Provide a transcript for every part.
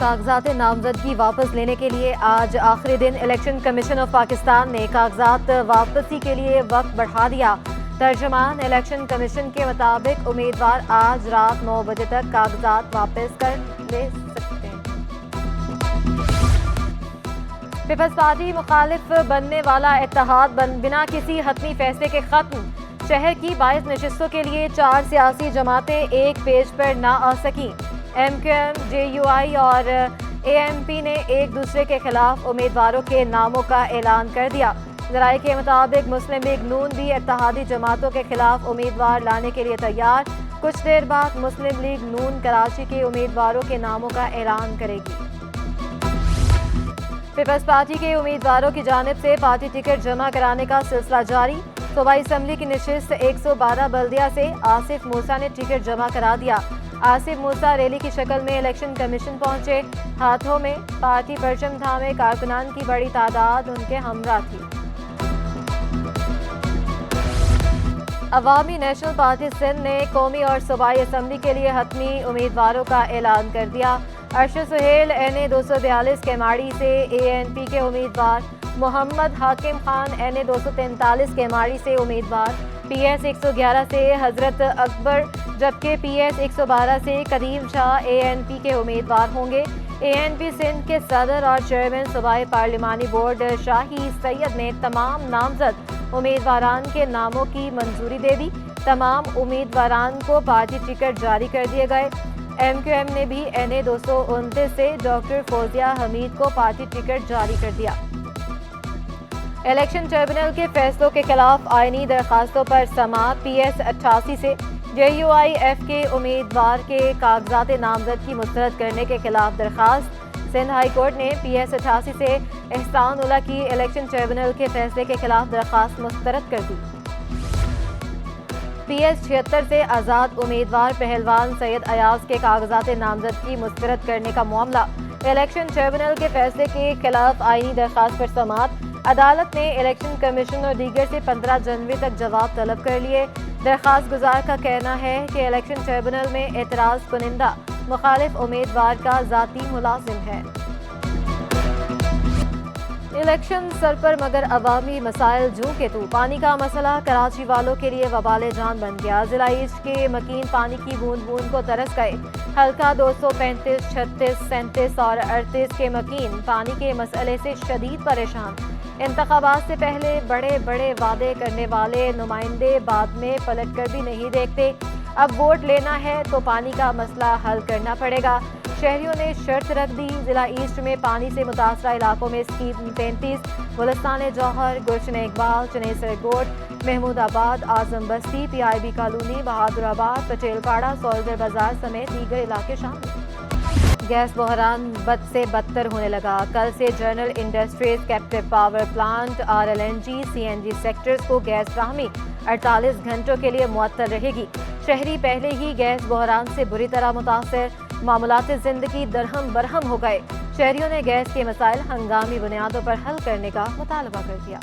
کاغذات نامزدگی واپس لینے کے لیے آج آخری دن الیکشن کمیشن آف پاکستان نے کاغذات واپسی کے لیے وقت بڑھا دیا۔ ترجمان الیکشن کمیشن کے مطابق امیدوار آج رات 9 بجے تک کاغذات واپس کر لے سکتے ہیں۔ پیپلز پارٹی مخالف بننے والا اتحاد بنا کسی حتمی فیصلے کے ختم۔ شہر کی 22 نشستوں کے لیے 4 سیاسی جماعتیں ایک پیج پر نہ آ سکیں۔ M Q M, J U I اور اے ایم پی نے ایک دوسرے کے خلاف امیدواروں کے ناموں کا اعلان کر دیا۔ ذرائع کے مطابق مسلم لیگ نون بھی اتحادی جماعتوں کے خلاف امیدوار لانے کے لیے تیار۔ کچھ دیر بعد مسلم لیگ نون کراچی کے امیدواروں کے ناموں کا اعلان کرے گی۔ پیپلز پارٹی کے امیدواروں کی جانب سے پارٹی ٹکٹ جمع کرانے کا سلسلہ جاری۔ صوبائی اسمبلی کی نشست 112 بلدیہ سے آصف موسیٰ نے ٹکٹ جمع کرا دیا۔ آصف موسیٰ ریلی کی شکل میں الیکشن کمیشن پہنچے۔ ہاتھوں میں پارٹی پرچم تھامے کارکنان کی بڑی تعداد ان کے ہمراہ تھی۔ عوامی نیشنل پارٹی سندھ نے قومی اور صوبائی اسمبلی کے لیے حتمی امیدواروں کا اعلان کر دیا۔ ارشد سہیل این اے 242 کیماڑی سے اے این پی کے امیدوار، محمد حاکم خان این اے 243 کیماڑی سے امیدوار، پی ایس 111 سے حضرت اکبر جبکہ پی ایس 112 سے قدیم شاہ اے این پی کے امیدوار ہوں گے۔ اے این پی سندھ کے صدر اور چیئرمین صوبائی پارلیمانی بورڈ شاہی سید نے تمام نامزد امیدواران کے ناموں کی منظوری دے دی۔ تمام امیدواران کو پارٹی ٹکٹ جاری کر دیے گئے۔ ایم کیو ایم نے بھی این اے 229 سے ڈاکٹر فوزیہ حمید کو پارٹی ٹکٹ جاری کر دیا۔ الیکشن ٹریبونل کے فیصلوں کے خلاف آئینی درخواستوں پر سماعت۔ پی ایس 88 سے جے یو آئی ایف کے امیدوار کے کاغذات نامزدگی مسترد کرنے کے خلاف درخواست۔ سندھ ہائی کورٹ نے پی ایس 88 سے احسان اللہ کی الیکشن ٹریبونل کے فیصلے کے خلاف درخواست مسترد کر دی۔ پی ایس 76 سے آزاد امیدوار پہلوان سید ایاز کے کاغذات نامزدگی مسترد کرنے کا معاملہ۔ الیکشن ٹریبونل کے فیصلے کے خلاف آئینی درخواست پر سماعت۔ عدالت نے الیکشن کمیشن اور دیگر سے 15 جنوری تک جواب طلب کر لیے۔ درخواست گزار کا کہنا ہے کہ الیکشن ٹریبونل میں اعتراض کنندہ مخالف امیدوار کا ذاتی ملازم ہے۔ الیکشن سر پر مگر عوامی مسائل جوں کے تو۔ پانی کا مسئلہ کراچی والوں کے لیے وبال جان بن گیا۔ ضلع ایسٹ کے مکین پانی کی بوند بوند کو ترس گئے۔ حلقہ 235، 36، 37 اور 38 کے مکین پانی کے مسئلے سے شدید پریشان۔ انتخابات سے پہلے بڑے بڑے وعدے کرنے والے نمائندے بعد میں پلٹ کر بھی نہیں دیکھتے۔ اب ووٹ لینا ہے تو پانی کا مسئلہ حل کرنا پڑے گا۔ شہریوں نے شرط رکھ دی۔ ضلع ایسٹ میں پانی سے متاثرہ علاقوں میں اسکیم 33، گلستان جوہر، گلشن اقبال، چنیسر کوٹ، محمود آباد، اعظم بستی، پی آئی بی کالونی، بہادر آباد، پٹیل پاڑہ، سولجر بازار سمیت دیگر علاقے شامل۔ گیس بحران بد سے بدتر ہونے لگا۔ کل سے general industries, captive power plant, R L N G, C N G sectors کو گیس فراہمی 48 گھنٹوں کے لیے معطل رہے گی۔ شہری پہلے ہی گیس بحران سے بری طرح متاثر، معاملات زندگی درہم برہم ہو گئے۔ شہریوں نے گیس کے مسائل ہنگامی بنیادوں پر حل کرنے کا مطالبہ کر دیا۔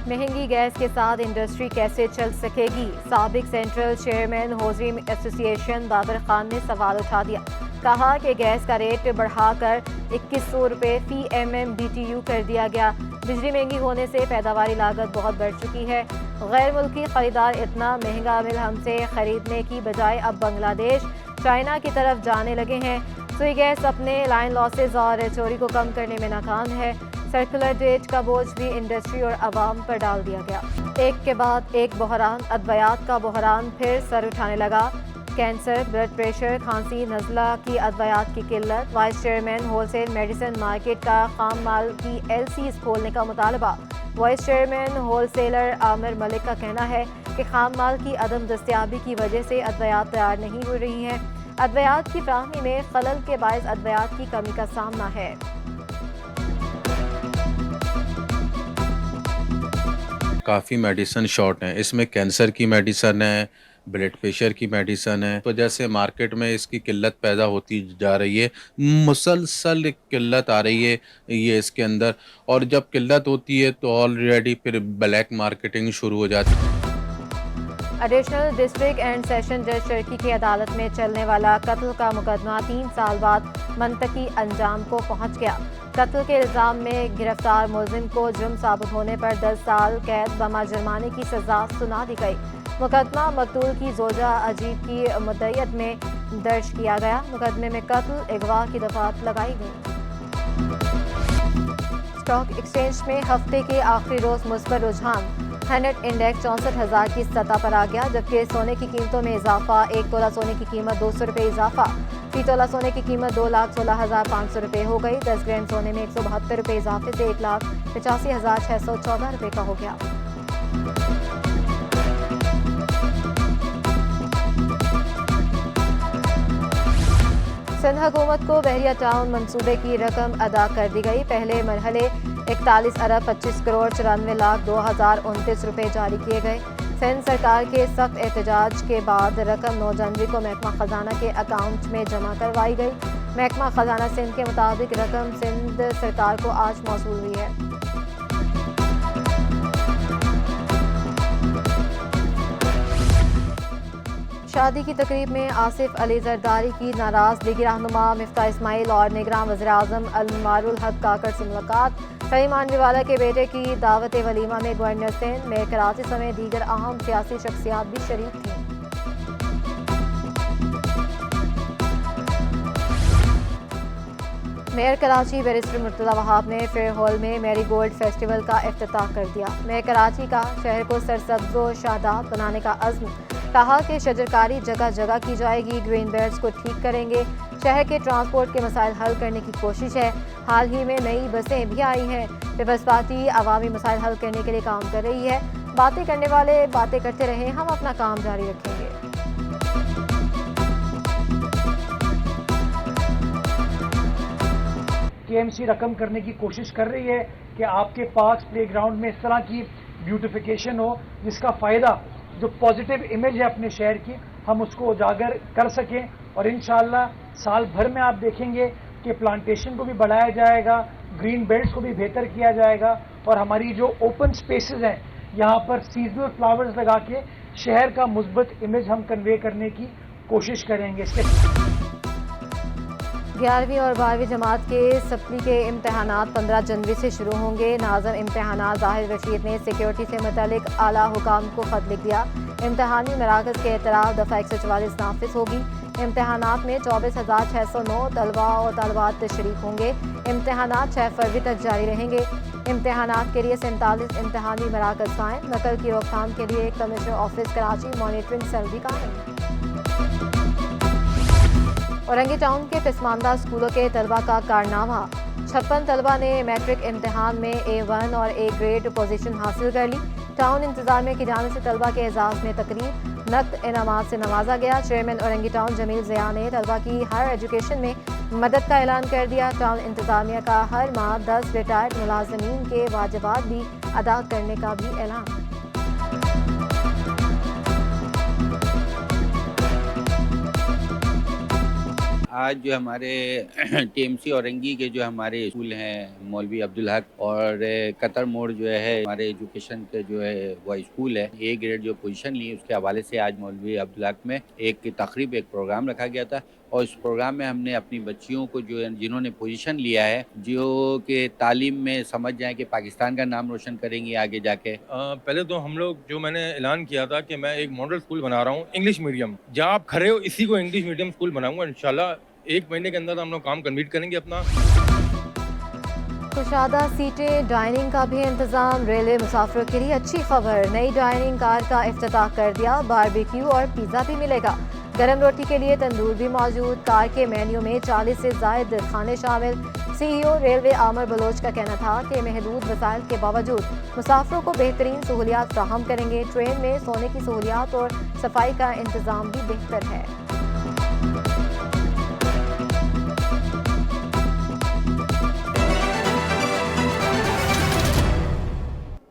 مہنگی گیس کے ساتھ انڈسٹری کیسے چل سکے گی؟ سابق سینٹرل چیئرمین حوزی ایسوسی ایشن بابر خان نے سوال اٹھا دیا۔ کہا کہ گیس کا ریٹ بڑھا کر 2100 روپے فی M M B T U کر دیا گیا۔ بجلی مہنگی ہونے سے پیداواری لاگت بہت بڑھ چکی ہے۔ غیر ملکی خریدار اتنا مہنگا مل ہم سے خریدنے کی بجائے اب بنگلہ دیش، چائنا کی طرف جانے لگے ہیں۔ سوئی گیس اپنے لائن لاسز اور چوری کو کم کرنے میں ناکام ہے۔ سرکولر ڈیٹ کا بوجھ بھی انڈسٹری اور عوام پر ڈال دیا گیا۔ ایک کے بعد ایک بحران، ادویات کا بحران پھر سر اٹھانے لگا۔ کینسر، بلڈ پریشر، کھانسی، نزلہ کی ادویات کی قلت۔ Vice chairman wholesale medicine market کا خام مال کی ایل سیز کھولنے کا مطالبہ۔ Vice chairman wholesaler Aamir Malik کا کہنا ہے کہ خام مال کی عدم دستیابی کی وجہ سے ادویات تیار نہیں ہو رہی ہیں۔ ادویات کی فراہمی میں خلل کے باعث ادویات کی کمی کا سامنا ہے۔ کافی میڈیسن شارٹ ہیں، اس میں کینسر کی میڈیسن ہے، بلڈ پریشر کی میڈیسن ہے، وجہ سے مارکیٹ میں اس کی قلت پیدا ہوتی جا رہی ہے، مسلسل قلت آ رہی ہے یہ اس کے اندر، اور جب قلت ہوتی ہے تو آلریڈی پھر بلیک مارکیٹنگ شروع ہو جاتی ہے۔ ایڈیشنل ڈسٹرکٹ اینڈ سیشن جج شرکی کی عدالت میں چلنے والا قتل کا مقدمہ 3 سال بعد منطقی انجام کو پہنچ گیا۔ قتل کے الزام میں گرفتار ملزم کو جرم ثابت ہونے پر 10 سال قید بما جرمانے کی سزا سنا دی گئی۔ مقدمہ مقتول کی زوجہ عجیب کی مدعیت میں درج کیا گیا۔ مقدمے میں قتل اغوا کی دفعات لگائی گئی۔ اسٹاک ایکسچینج میں ہفتے کے آخری روز مثبت رجحان، ہینٹ انڈیکس 64,000 کی سطح پر آ گیا، جبکہ سونے کی قیمتوں میں اضافہ، 1 تولہ سونے کی قیمت 200 روپے اضافہ، فی تولہ سونے کی قیمت 2,16,500 روپے ہو گئی۔ 10 گرام سونے میں 172 روپے اضافے سے 1,85,614 روپے کا ہو گیا۔ سندھ حکومت کو بحریہ ٹاؤن منصوبے کی رقم ادا کر دی گئی۔ پہلے مرحلے 41 ارب 25 کروڑ 94 لاکھ 2,029 روپے جاری کیے گئے۔ سندھ سرکار کے سخت احتجاج کے بعد رقم 9 جنوری کو محکمہ خزانہ کے اکاؤنٹ میں جمع کروائی گئی۔ محکمہ خزانہ سندھ کے مطابق رقم سندھ سرکار کو آج موصول ہوئی ہے۔ شادی کی تقریب میں آصف علی زرداری کی ناراض لیگی رہنما مفتاح اسماعیل اور نگراں وزیر اعظم انوار الحق کاکڑ سے ملاقات۔ سلیمان ویوالا کے بیٹے کی دعوت ولیمہ میں گورنر سندھ میئر کراچی سمیت دیگر اہم سیاسی شخصیات بھی شریک تھیں۔ میئر کراچی بیرسٹر مرتضی وہاب نے فیئر ہال میں میری گولڈ فیسٹیول کا افتتاح کر دیا۔ میئر کراچی کا شہر کو سرسبز و شاداب بنانے کا عزم، کہا کہ شجرکاری جگہ جگہ کی جائے گی، گرین بیلٹس کو ٹھیک کریں گے، شہر کے ٹرانسپورٹ کے مسائل حل کرنے کی کوشش ہے۔ حال ہی میں نئی بسیں بھی آئی ہیں۔ پیپلز پارٹی عوامی مسائل حل کرنے کے لیے کام کر رہی ہے۔ باتیں کرنے والے باتیں کرتے رہیں، ہم اپنا کام جاری رکھیں گے۔ KMC رقم کرنے کی کوشش کر رہی ہے کہ آپ کے پارکس پلے گراؤنڈ میں اس طرح کی بیوٹیفیکیشن ہو جس کا فائدہ جو پازیٹیو امیج ہے اپنے شہر کی ہم اس کو اجاگر کر سکیں، اور انشاءاللہ سال بھر میں آپ دیکھیں گے کہ پلانٹیشن کو بھی بڑھایا جائے گا، گرین بیلٹس کو بھی بہتر کیا جائے گا، اور ہماری جو اوپن سپیسز ہیں یہاں پر سیزنل فلاورز لگا کے شہر کا مثبت امیج ہم کنوے کرنے کی کوشش کریں گے۔ 11ویں اور 12ویں جماعت کے سپلی کے امتحانات 15 جنوری سے شروع ہوں گے۔ ناظم امتحانات ظاہر رشید نے سیکیورٹی سے متعلق اعلیٰ حکام کو خط لکھ دیا۔ امتحانی مراکز کے اعتراف دفعہ 144 نافذ ہوگی۔ امتحانات میں 24,609 طلباء اور طالبات شریک ہوں گے۔ امتحانات 6 فروری تک جاری رہیں گے۔ امتحانات کے لیے 47 امتحانی مراکز قائم۔ نقل کی روک تھام کے لیے commissioner office Karachi monitoring cell بھی قائم۔ اورنگی ٹاؤن کے پسماندہ اسکولوں کے طلبہ کا کارنامہ، 56 طلبہ نے میٹرک امتحان میں A1 اور A گریڈ پوزیشن حاصل کر لی۔ ٹاؤن انتظامیہ کی جانب سے طلبہ کے اعزاز میں تقریب، نقد انعامات سے نوازا گیا۔ چیئرمین اورنگی ٹاؤن جمیل ضیاء نے طلبہ کی ہائر ایجوکیشن میں مدد کا اعلان کر دیا۔ ٹاؤن انتظامیہ کا ہر ماہ 10 ریٹائرڈ ملازمین کے واجبات بھی ادا کرنے کا بھی اعلان۔ آج جو ہمارے TMC اورنگی کے جو ہمارے اسکول ہیں مولوی عبدالحق اور قطر موڑ جو ہے ہمارے ایجوکیشن کے جو ہے وہ اسکول ہے، A گریڈ جو پوزیشن لی اس کے حوالے سے آج مولوی عبدالحق میں ایک تقریب ایک پروگرام رکھا گیا تھا، اور اس پروگرام میں ہم نے اپنی بچیوں کو جو جنہوں نے پوزیشن لیا ہے جو کہ تعلیم میں سمجھ جائیں کہ پاکستان کا نام روشن کریں گی آگے جا کے۔ پہلے تو ہم لوگ جو میں نے اعلان کیا تھا کہ میں ایک ماڈل اسکول بنا رہا ہوں انگلش میڈیم، جہاں آپ کھڑے ہو اسی کو انگلش میڈیم اسکول بناؤں گا انشاءاللہ۔ 1 مہینے کے اندر ہم لوگ کام کمپلیٹ کریں گے اپنا۔ کشادہ سیٹیں، ڈائننگ کا بھی انتظام، ریلوے مسافروں کے لیے اچھی خبر، نئی ڈائننگ کار کا افتتاح کر دیا، باربیکیو اور پیزا بھی ملے گا، گرم روٹی کے لیے تندور بھی موجود، کار کے مینیو میں 40 سے زائد کھانے شامل۔ CEO ریلوے عامر بلوچ کا کہنا تھا کہ محدود وسائل کے باوجود مسافروں کو بہترین سہولیات فراہم کریں گے۔ ٹرین میں سونے کی سہولیات اور صفائی کا انتظام بھی بہتر ہے۔